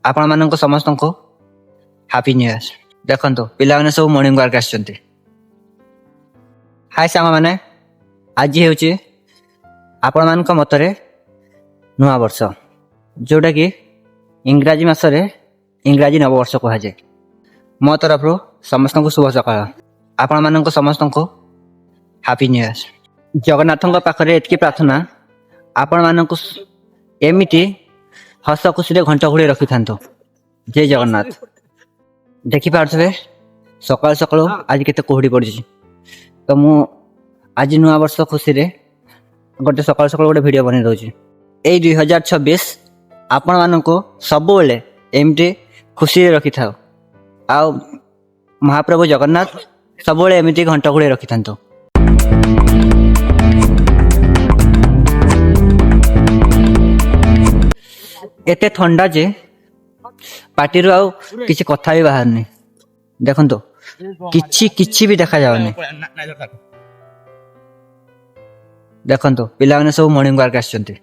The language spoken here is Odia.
ଆପଣମାନଙ୍କୁ ସମସ୍ତଙ୍କୁ ହାପି ନ୍ୟୁ ଇୟର। ଦେଖନ୍ତୁ ପିଲାମାନେ ସବୁ ମର୍ଣ୍ଣିଂ ୱାର୍କ ଆସିଛନ୍ତି। ହାଇ ସାଙ୍ଗମାନେ, ଆଜି ହେଉଛି ଆପଣମାନଙ୍କ ମତରେ ନୂଆ ବର୍ଷ, ଯେଉଁଟାକି ଇଂରାଜୀ ମାସରେ ଇଂରାଜୀ ନବବର୍ଷ କୁହାଯାଏ। ମୋ ତରଫରୁ ସମସ୍ତଙ୍କୁ ଶୁଭ ସକାଳ। ଆପଣମାନଙ୍କୁ ସମସ୍ତଙ୍କୁ ହାପି ନ୍ୟୁ ଇୟର। ଜଗନ୍ନାଥଙ୍କ ପାଖରେ ଏତିକି ପ୍ରାର୍ଥନା, ଆପଣମାନଙ୍କୁ ଏମିତି ହସ ଖୁସିରେ ଘଣ୍ଟ ଘୋଡ଼େଇ ରଖିଥାନ୍ତୁ। ଜୟ ଜଗନ୍ନାଥ। ଦେଖିପାରୁଥିବେ ସକାଳୁ ସକାଳୁ ଆଜି କେତେ କୁହୁଡ଼ି ପଡ଼ିଛି। ତ ମୁଁ ଆଜି ନୂଆ ବର୍ଷ ଖୁସିରେ ସକାଳୁ ସକାଳୁ ଗୋଟେ ଭିଡ଼ିଓ ବନେଇ ଦେଉଛି। ଏଇ 2026 ଆପଣମାନଙ୍କୁ ସବୁବେଳେ ଏମିତି ଖୁସିରେ ରଖିଥାଉ, ଆଉ ମହାପ୍ରଭୁ ଜଗନ୍ନାଥ ସବୁବେଳେ ଏମିତି ଘଣ୍ଟ ଘୋଡ଼େଇ ରଖିଥାନ୍ତୁ। ଏତେ ଥଣ୍ଡା ଯେ ପାଟିରୁ ଆଉ କିଛି କଥା ବି ବାହାରୁନି। ଦେଖନ୍ତୁ କିଛି ବି ଦେଖାଯାଉନି। ଦେଖନ୍ତୁ ପିଲାମାନେ ସବୁ ମର୍ଣ୍ଣିଂ ୱାର୍କ ଆସିଛନ୍ତି।